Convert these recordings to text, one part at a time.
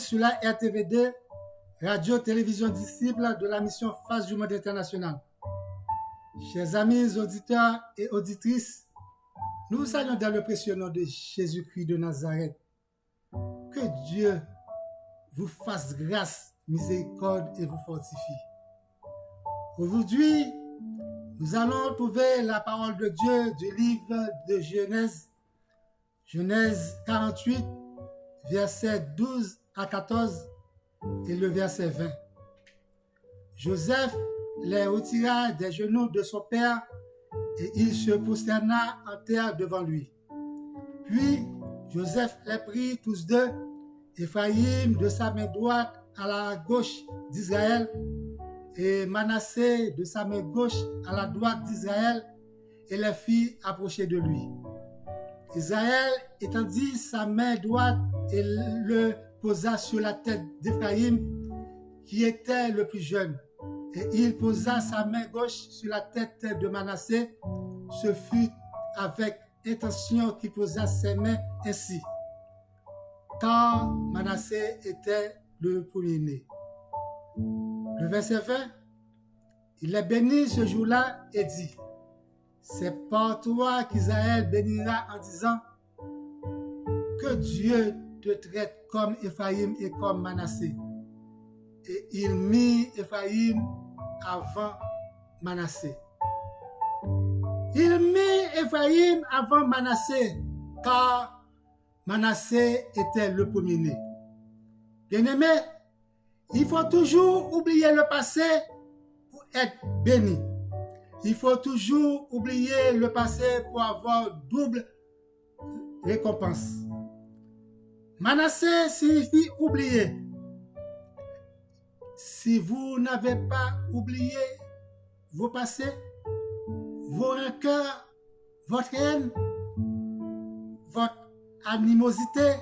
sur la RTVD, Radio-Télévision Disciple de la mission Face du Monde International. Chers amis auditeurs et auditrices, nous vous saluons dans le précieux nom de Jésus-Christ de Nazareth. Que Dieu vous fasse grâce, miséricorde et vous fortifie. Aujourd'hui, nous allons trouver la parole de Dieu du livre de Genèse, Genèse 48, versets 12 à 14 et le verset 20. Joseph les retira des genoux de son père et il se prosterna en terre devant lui. Puis Joseph les prit tous deux, Éphraïm de sa main droite à la gauche d'Israël et Manassé de sa main gauche à la droite d'Israël et les fit approcher de lui. Israël étendit sa main droite et le posa sur la tête d'Éphraïm, qui était le plus jeune. Et il posa sa main gauche sur la tête de Manassé. Ce fut avec intention qu'il posa ses mains ainsi, car Manassé était le premier-né. Le verset 20, il les bénit ce jour-là et dit: c'est par toi qu'Israël bénira en disant: que Dieu te traite comme Éphraïm et comme Manassé. Et il mit Éphraïm avant Manassé. Il mit Éphraïm avant Manassé, car Manassé était le premier-né. Bien-aimé, il faut toujours oublier le passé pour être béni. Il faut toujours oublier le passé pour avoir double récompense. Manassé signifie oublier. Si vous n'avez pas oublié vos passés, vos rancœurs, votre haine, votre animosité,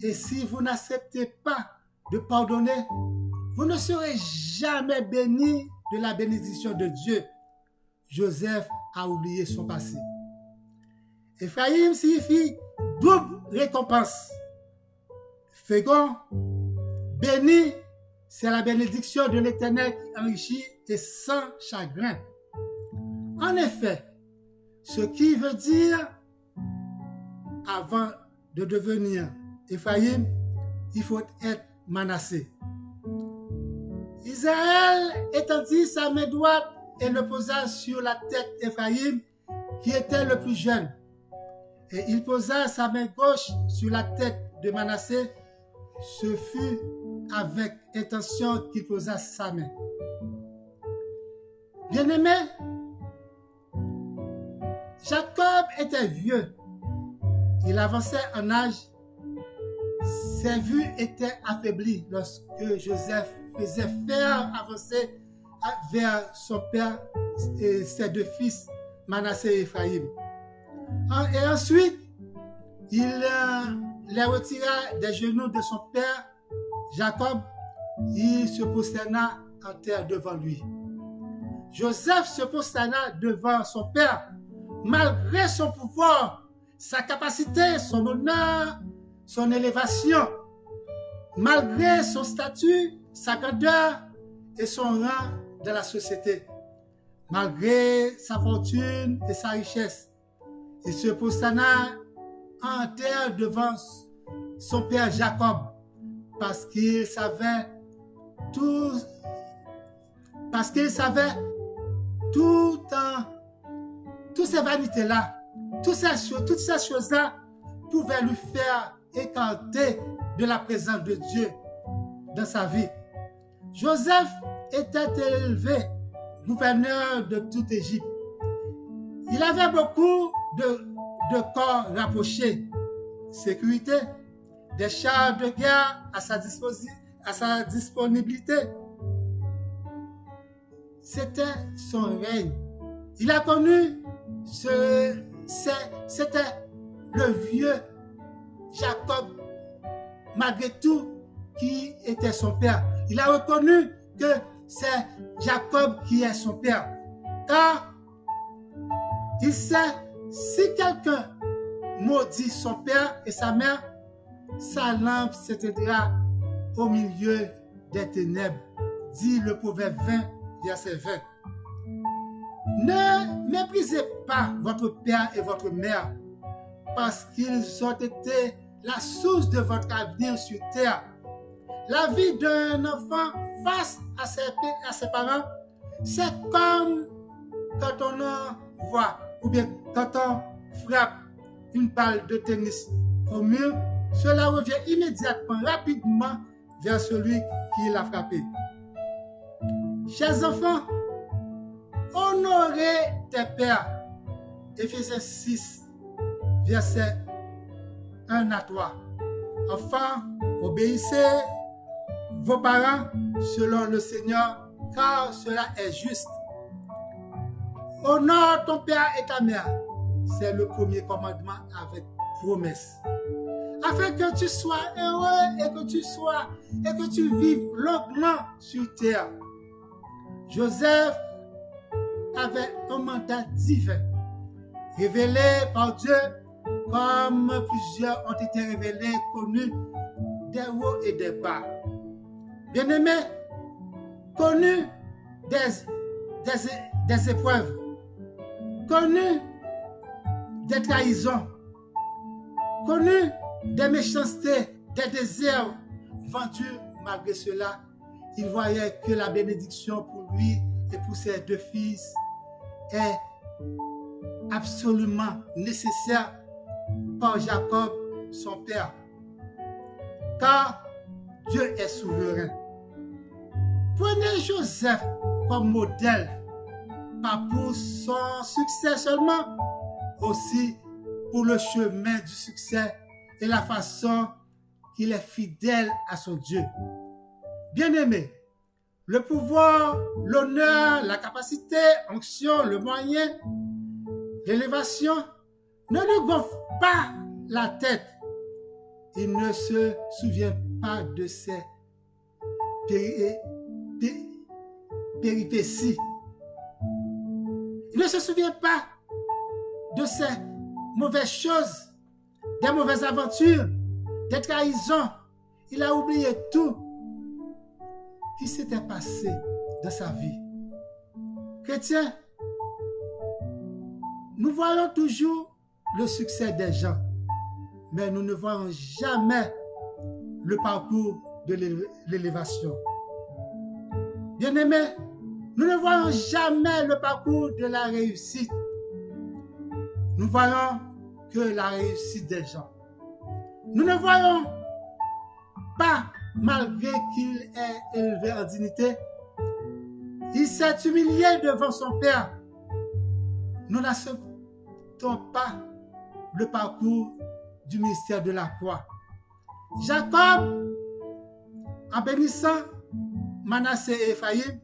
et si vous n'acceptez pas de pardonner, vous ne serez jamais béni de la bénédiction de Dieu. Joseph a oublié son passé. Éphraïm signifie double récompense. Fécond, béni, c'est la bénédiction de l'Éternel qui enrichit et sans chagrin. En effet, ce qui veut dire, avant de devenir Éphraïm, il faut être Manassé. Israël étendit sa main droite et le posa sur la tête d'Éphraïm, qui était le plus jeune. Et il posa sa main gauche sur la tête de Manassé. Ce fut avec intention qu'il posa sa main. Bien-aimé, Jacob était vieux. Il avançait en âge. Ses vues étaient affaiblies lorsque Joseph faisait faire avancer vers son père et ses deux fils, Manassé et Éphraïm. Et ensuite, il les retira des genoux de son père, Jacob. Il se prosterna en terre devant lui. Joseph se prosterna devant son père, malgré son pouvoir, sa capacité, son honneur, son élévation, malgré son statut, sa grandeur et son rang dans la société, malgré sa fortune et sa richesse. Il se prosterna en terre devant son père Jacob, parce qu'il savait toutes ces vanités-là, toutes ces choses-là pouvaient lui faire écarter de la présence de Dieu dans sa vie. Joseph était élevé gouverneur de toute Égypte. Il avait beaucoup de corps rapprochés, sécurité, des chars de guerre à sa disponibilité. C'était son règne. Il a connu c'était le vieux Jacob, malgré tout, qui était son père. Il a reconnu que c'est Jacob qui est son père. Car il sait, si quelqu'un maudit son père et sa mère, sa lampe s'éteindra au milieu des ténèbres, dit le Proverbe 20, verset 20. Ne méprisez pas votre père et votre mère, parce qu'ils ont été la source de votre avenir sur terre. La vie d'un enfant face à ses parents, c'est comme quand on envoie ou bien quand on frappe une balle de tennis au mur, cela revient immédiatement, rapidement vers celui qui l'a frappé. Chers enfants, honorez tes pères. Éphésiens 6, verset 1 à 3. Enfants, obéissez vos parents selon le Seigneur, car cela est juste. Honore ton père et ta mère. C'est le premier commandement avec promesse. Afin que tu sois heureux et que tu vives longuement sur terre. Joseph avait un mandat divin, révélé par Dieu, comme plusieurs ont été révélés, connus des hauts et des bas. Bien-aimés, connus des épreuves, connus des trahisons, connus des méchancetés, des déserts, vendus. Malgré cela, il voyait que la bénédiction pour lui et pour ses deux fils est absolument nécessaire par Jacob, son père. Car Dieu est souverain. Prenez Joseph comme modèle, pas pour son succès seulement, aussi pour le chemin du succès et la façon qu'il est fidèle à son Dieu. Bien-aimé, le pouvoir, l'honneur, la capacité, l'onction, le moyen, l'élévation ne lui gonfle pas la tête. Il ne se souvient pas de ses péripéties. Il ne se souvient pas de ces mauvaises choses, des mauvaises aventures, des trahisons. Il a oublié tout qui s'était passé dans sa vie. Chrétiens, nous voyons toujours le succès des gens, mais nous ne voyons jamais le parcours de l'élévation. Bien-aimés, nous ne voyons jamais le parcours de la réussite. Nous voyons que la réussite des gens. Nous ne voyons pas, malgré qu'il est élevé en dignité, il s'est humilié devant son père. Nous n'acceptons pas le parcours du ministère de la croix. Jacob, en bénissant Manassé et Ephraïm,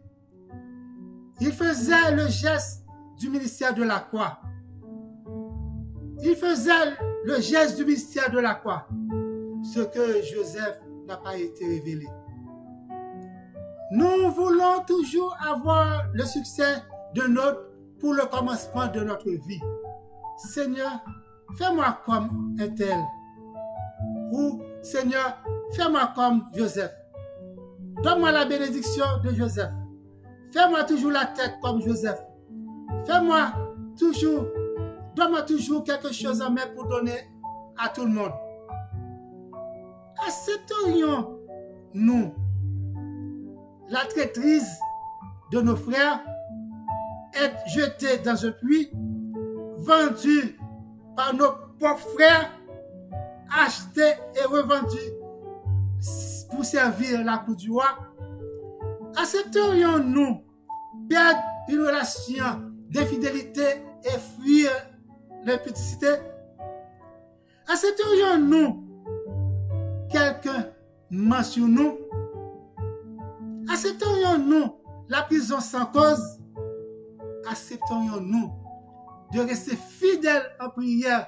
il faisait le geste du ministère de la croix. Il faisait le geste du ministère de la croix, ce que Joseph n'a pas été révélé. Nous voulons toujours avoir le succès pour le commencement de notre vie. Seigneur, fais-moi comme un tel. Ou Seigneur, fais-moi comme Joseph. Donne-moi la bénédiction de Joseph. Fais-moi toujours la tête comme Joseph. Donne-moi toujours quelque chose en main pour donner à tout le monde. Accepterions-nous la traîtrise de nos frères, être jetés dans un puits, vendus par nos propres frères, achetés et revendus pour servir la cour du roi? Accepterions-nous perdre une relation d'infidélité et fuir l'impudicité? Accepterions-nous quelqu'un ment sur nous? Accepterions-nous la prison sans cause? Accepterions-nous de rester fidèles en prière,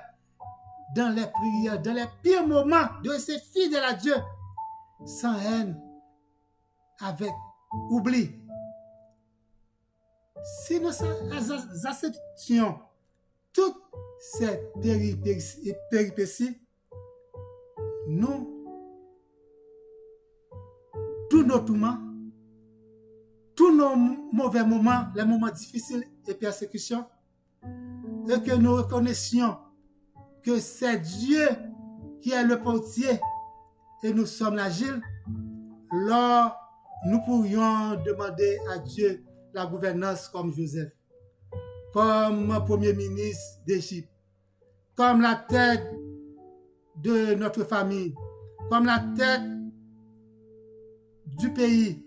dans les prières, dans les pires moments, de rester fidèles à Dieu, sans haine, avec oubli? Si nous acceptions toutes ces péripéties, nous, tous nos tourments, tous nos mauvais moments, les moments difficiles et persécutions, et que nous reconnaissions que c'est Dieu qui est le portier et nous sommes l'agile, alors nous pourrions demander à Dieu la gouvernance comme Joseph, comme premier ministre d'Égypte, comme la tête de notre famille, comme la tête du pays,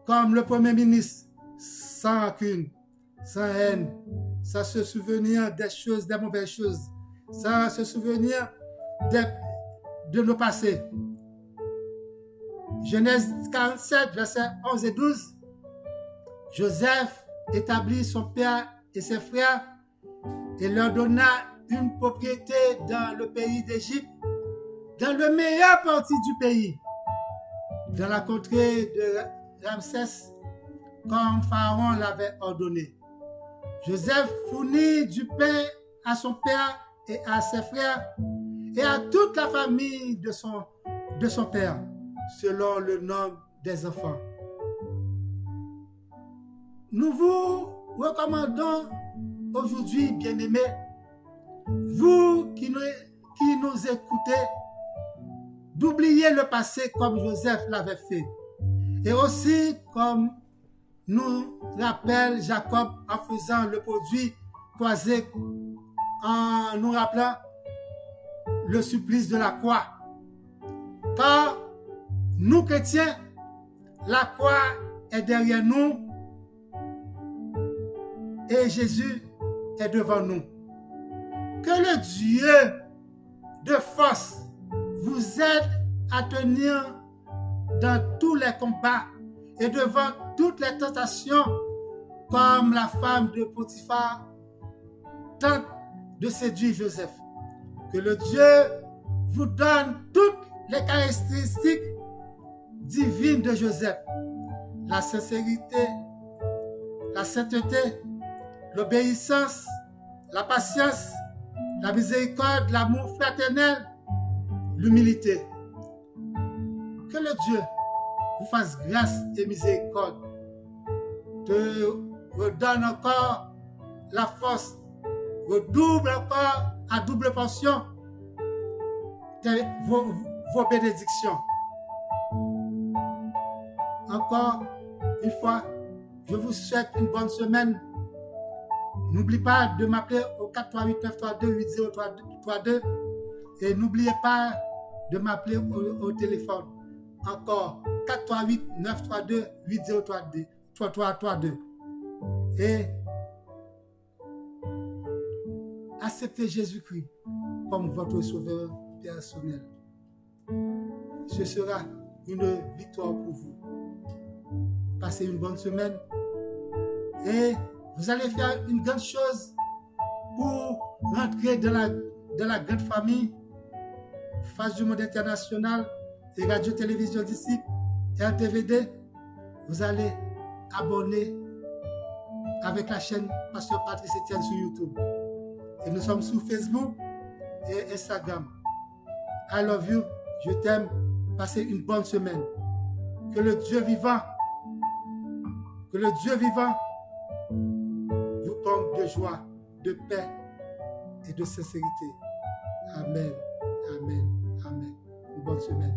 comme le premier ministre, sans rancune, sans haine, sans se souvenir des choses, des mauvaises choses, sans se souvenir de nos passés. Genèse 47, versets 11 et 12, Joseph établit son père et ses frères et leur donna une propriété dans le pays d'Égypte, dans le meilleur parti du pays, dans la contrée de Ramsès, comme Pharaon l'avait ordonné. Joseph fournit du pain à son père et à ses frères et à toute la famille de son père, selon le nombre des enfants. Nous vous recommandons aujourd'hui, bien-aimés, vous qui nous écoutez, d'oublier le passé comme Joseph l'avait fait. Et aussi comme nous rappelle Jacob en faisant le produit croisé, en nous rappelant le supplice de la croix. Car nous chrétiens, la croix est derrière nous et Jésus est devant nous. Que le Dieu de force vous aide à tenir dans tous les combats et devant toutes les tentations, comme la femme de Potiphar tente de séduire Joseph. Que le Dieu vous donne toutes les caractéristiques divines de Joseph: la sincérité, la sainteté, l'obéissance, la patience, la miséricorde, l'amour fraternel, l'humilité. Que le Dieu vous fasse grâce et miséricorde, te redonne encore la force, redouble encore à double portion vos bénédictions. Encore une fois, je vous souhaite une bonne semaine. N'oubliez pas de m'appeler au 438-932-8032 et n'oubliez pas de m'appeler au téléphone. Encore 438-932-8032. Et acceptez Jésus-Christ comme votre sauveur personnel. Ce sera une victoire pour vous. Passez une bonne semaine et vous allez faire une grande chose pour rentrer dans la grande famille Face du Monde International et Radio-Télévision Disciple et RTVD. Vous allez abonner avec la chaîne Pasteur Patrice Etienne sur YouTube. Et nous sommes sur Facebook et Instagram. I love you. Je t'aime. Passez une bonne semaine. Que le Dieu vivant vous comble de joie, de paix et de sincérité. Amen. Amen. Amen. Une bonne semaine.